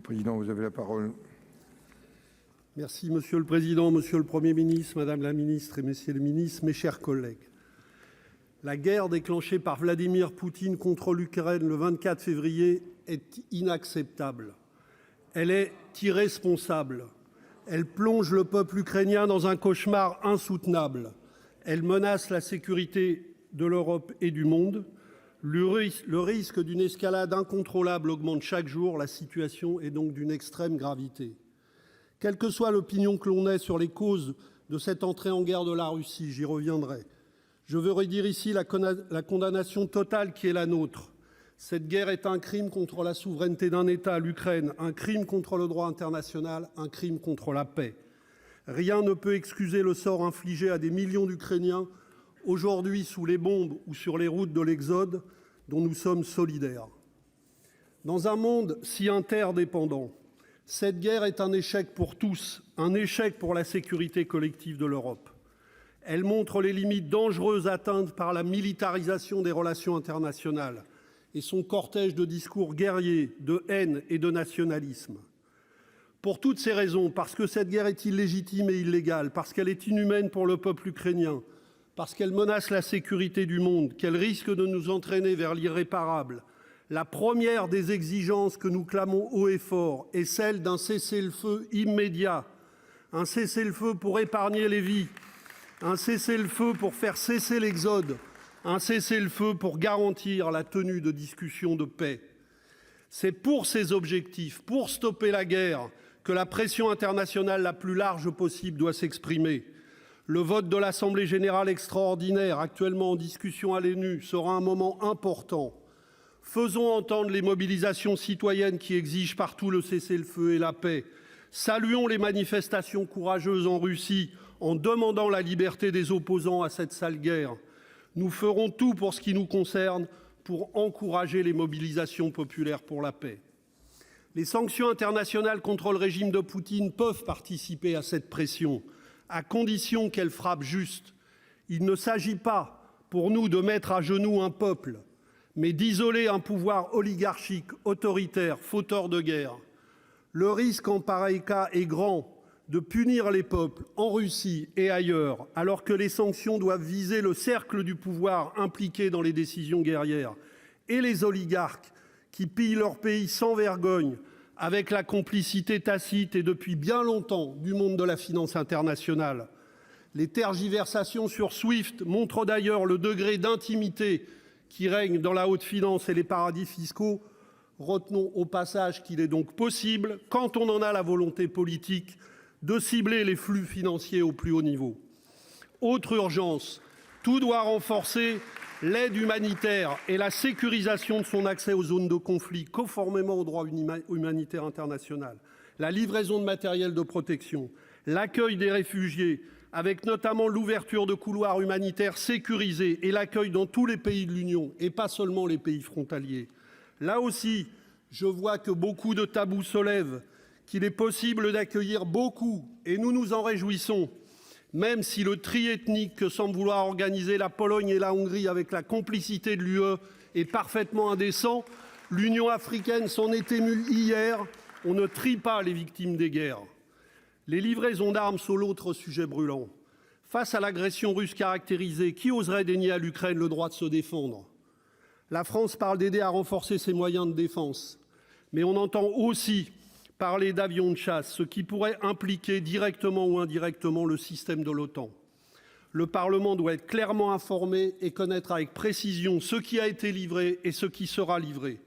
Président, vous avez la parole. Merci Monsieur le Président, Monsieur le Premier ministre, Madame la Ministre et Messieurs les ministres, mes chers collègues. La guerre déclenchée par Vladimir Poutine contre l'Ukraine le 24 février est inacceptable. Elle est irresponsable. Elle plonge le peuple ukrainien dans un cauchemar insoutenable. Elle menace la sécurité de l'Europe et du monde. Le risque d'une escalade incontrôlable augmente chaque jour. La situation est donc d'une extrême gravité. Quelle que soit l'opinion que l'on ait sur les causes de cette entrée en guerre de la Russie, j'y reviendrai. Je veux redire ici la condamnation totale qui est la nôtre. Cette guerre est un crime contre la souveraineté d'un État, l'Ukraine, un crime contre le droit international, un crime contre la paix. Rien ne peut excuser le sort infligé à des millions d'Ukrainiens, aujourd'hui sous les bombes ou sur les routes de l'exode, dont nous sommes solidaires. Dans un monde si interdépendant, cette guerre est un échec pour tous, un échec pour la sécurité collective de l'Europe. Elle montre les limites dangereuses atteintes par la militarisation des relations internationales et son cortège de discours guerriers, de haine et de nationalisme. Pour toutes ces raisons, parce que cette guerre est illégitime et illégale, parce qu'elle est inhumaine pour le peuple ukrainien, parce qu'elle menace la sécurité du monde, qu'elle risque de nous entraîner vers l'irréparable, la première des exigences que nous clamons haut et fort est celle d'un cessez-le-feu immédiat, un cessez-le-feu pour épargner les vies, un cessez-le-feu pour faire cesser l'exode, un cessez-le-feu pour garantir la tenue de discussions de paix. C'est pour ces objectifs, pour stopper la guerre, que la pression internationale la plus large possible doit s'exprimer. Le vote de l'Assemblée générale extraordinaire, actuellement en discussion à l'ONU, sera un moment important. Faisons entendre les mobilisations citoyennes qui exigent partout le cessez-le-feu et la paix. Saluons les manifestations courageuses en Russie en demandant la liberté des opposants à cette sale guerre. Nous ferons tout pour ce qui nous concerne pour encourager les mobilisations populaires pour la paix. Les sanctions internationales contre le régime de Poutine peuvent participer à cette pression, à condition qu'elles frappent juste. Il ne s'agit pas pour nous de mettre à genoux un peuple, mais d'isoler un pouvoir oligarchique, autoritaire, fauteur de guerre. Le risque en pareil cas est grand de punir les peuples en Russie et ailleurs, alors que les sanctions doivent viser le cercle du pouvoir impliqué dans les décisions guerrières et les oligarques qui pillent leur pays sans vergogne, avec la complicité tacite et depuis bien longtemps du monde de la finance internationale. Les tergiversations sur SWIFT montrent d'ailleurs le degré d'intimité qui règne dans la haute finance et les paradis fiscaux. Retenons au passage qu'il est donc possible, quand on en a la volonté politique, de cibler les flux financiers au plus haut niveau. Autre urgence, tout doit renforcer l'aide humanitaire et la sécurisation de son accès aux zones de conflit, conformément au droit humanitaire international, la livraison de matériel de protection, l'accueil des réfugiés, avec notamment l'ouverture de couloirs humanitaires sécurisés et l'accueil dans tous les pays de l'Union, et pas seulement les pays frontaliers. Là aussi, je vois que beaucoup de tabous se lèvent, qu'il est possible d'accueillir beaucoup, et nous nous en réjouissons, même si le tri ethnique que semblent vouloir organiser la Pologne et la Hongrie avec la complicité de l'UE est parfaitement indécent. L'Union africaine s'en est émue hier. On ne trie pas les victimes des guerres. Les livraisons d'armes sont l'autre sujet brûlant. Face à l'agression russe caractérisée, qui oserait dénier à l'Ukraine le droit de se défendre? La France parle d'aider à renforcer ses moyens de défense, mais on entend aussi parler d'avions de chasse, ce qui pourrait impliquer directement ou indirectement le système de l'OTAN. Le Parlement doit être clairement informé et connaître avec précision ce qui a été livré et ce qui sera livré.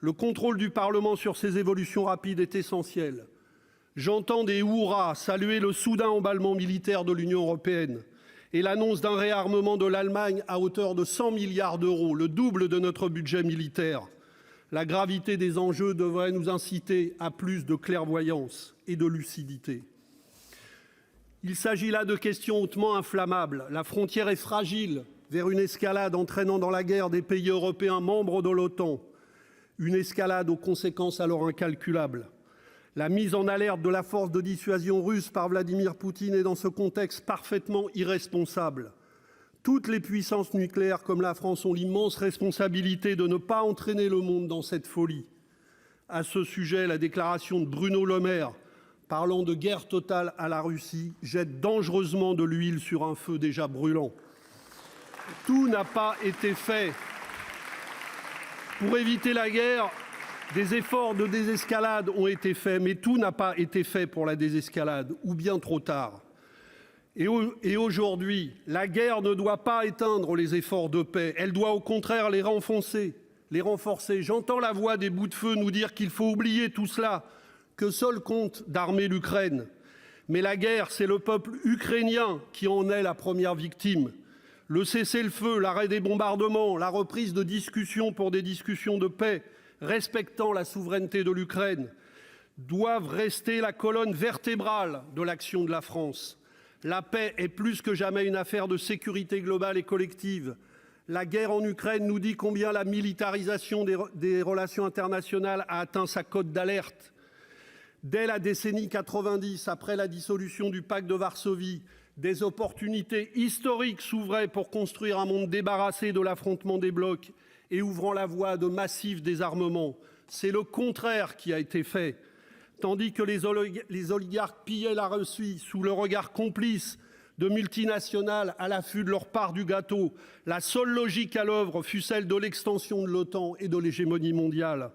Le contrôle du Parlement sur ces évolutions rapides est essentiel. J'entends des hurrahs saluer le soudain emballement militaire de l'Union européenne et l'annonce d'un réarmement de l'Allemagne à hauteur de 100 milliards d'euros, le double de notre budget militaire. La gravité des enjeux devrait nous inciter à plus de clairvoyance et de lucidité. Il s'agit là de questions hautement inflammables. La frontière est fragile vers une escalade entraînant dans la guerre des pays européens membres de l'OTAN. Une escalade aux conséquences alors incalculables. La mise en alerte de la force de dissuasion russe par Vladimir Poutine est dans ce contexte parfaitement irresponsable. Toutes les puissances nucléaires comme la France ont l'immense responsabilité de ne pas entraîner le monde dans cette folie. À ce sujet, la déclaration de Bruno Le Maire, parlant de guerre totale à la Russie, jette dangereusement de l'huile sur un feu déjà brûlant. Tout n'a pas été fait pour éviter la guerre. Des efforts de désescalade ont été faits, mais tout n'a pas été fait pour la désescalade, ou bien trop tard. Et aujourd'hui, la guerre ne doit pas éteindre les efforts de paix, elle doit au contraire les renforcer. J'entends la voix des bouts de feu nous dire qu'il faut oublier tout cela, que seul compte d'armer l'Ukraine. Mais la guerre, c'est le peuple ukrainien qui en est la première victime. Le cessez-le-feu, l'arrêt des bombardements, la reprise de discussions pour des discussions de paix, respectant la souveraineté de l'Ukraine, doivent rester la colonne vertébrale de l'action de la France. La paix est plus que jamais une affaire de sécurité globale et collective. La guerre en Ukraine nous dit combien la militarisation des relations internationales a atteint sa cote d'alerte. Dès la décennie 90, après la dissolution du pacte de Varsovie, des opportunités historiques s'ouvraient pour construire un monde débarrassé de l'affrontement des blocs et ouvrant la voie à de massifs désarmements. C'est le contraire qui a été fait. Tandis que les oligarques pillaient la Russie sous le regard complice de multinationales à l'affût de leur part du gâteau, la seule logique à l'œuvre fut celle de l'extension de l'OTAN et de l'hégémonie mondiale.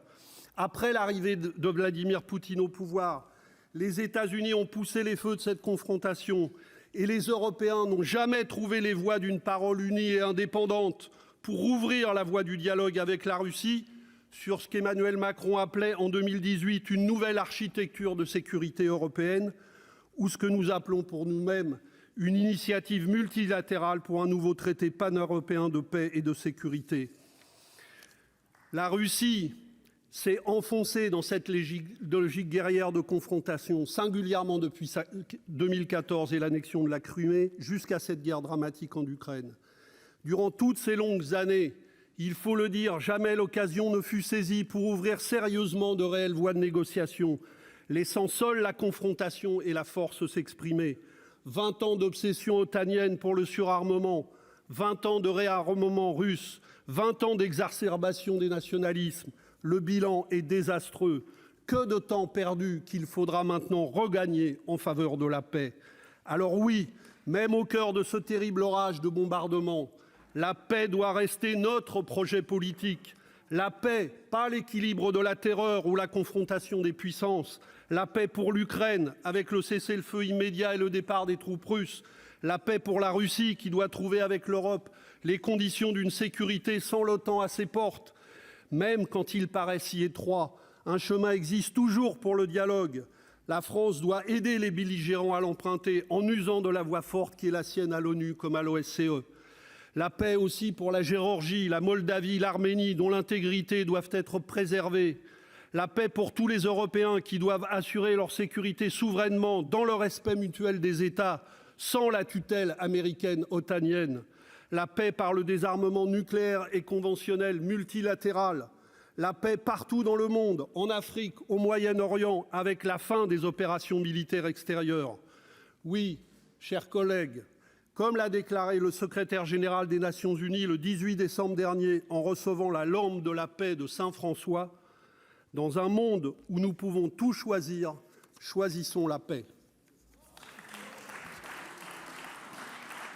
Après l'arrivée de Vladimir Poutine au pouvoir, les États-Unis ont poussé les feux de cette confrontation et les Européens n'ont jamais trouvé les voies d'une parole unie et indépendante pour ouvrir la voie du dialogue avec la Russie sur ce qu'Emmanuel Macron appelait en 2018 une nouvelle architecture de sécurité européenne, ou ce que nous appelons pour nous-mêmes une initiative multilatérale pour un nouveau traité pan-européen de paix et de sécurité. La Russie s'est enfoncée dans cette logique guerrière de confrontation, singulièrement depuis 2014 et l'annexion de la Crimée, jusqu'à cette guerre dramatique en Ukraine. Durant toutes ces longues années, il faut le dire, jamais l'occasion ne fut saisie pour ouvrir sérieusement de réelles voies de négociation, laissant seule la confrontation et la force s'exprimer. 20 ans d'obsession otanienne pour le surarmement, 20 ans de réarmement russe, 20 ans d'exacerbation des nationalismes. Le bilan est désastreux. Que de temps perdu qu'il faudra maintenant regagner en faveur de la paix. Alors oui, même au cœur de ce terrible orage de bombardements, la paix doit rester notre projet politique. La paix, pas l'équilibre de la terreur ou la confrontation des puissances. La paix pour l'Ukraine, avec le cessez-le-feu immédiat et le départ des troupes russes. La paix pour la Russie, qui doit trouver avec l'Europe les conditions d'une sécurité sans l'OTAN à ses portes. Même quand il paraît si étroit, un chemin existe toujours pour le dialogue. La France doit aider les belligérants à l'emprunter en usant de la voix forte qui est la sienne à l'ONU comme à l'OSCE. La paix aussi pour la Géorgie, la Moldavie, l'Arménie, dont l'intégrité doivent être préservées. La paix pour tous les Européens qui doivent assurer leur sécurité souverainement dans le respect mutuel des États, sans la tutelle américaine otanienne. La paix par le désarmement nucléaire et conventionnel multilatéral. La paix partout dans le monde, en Afrique, au Moyen-Orient, avec la fin des opérations militaires extérieures. Oui, chers collègues, comme l'a déclaré le secrétaire général des Nations Unies le 18 décembre dernier en recevant la lampe de la paix de Saint François, dans un monde où nous pouvons tout choisir, choisissons la paix.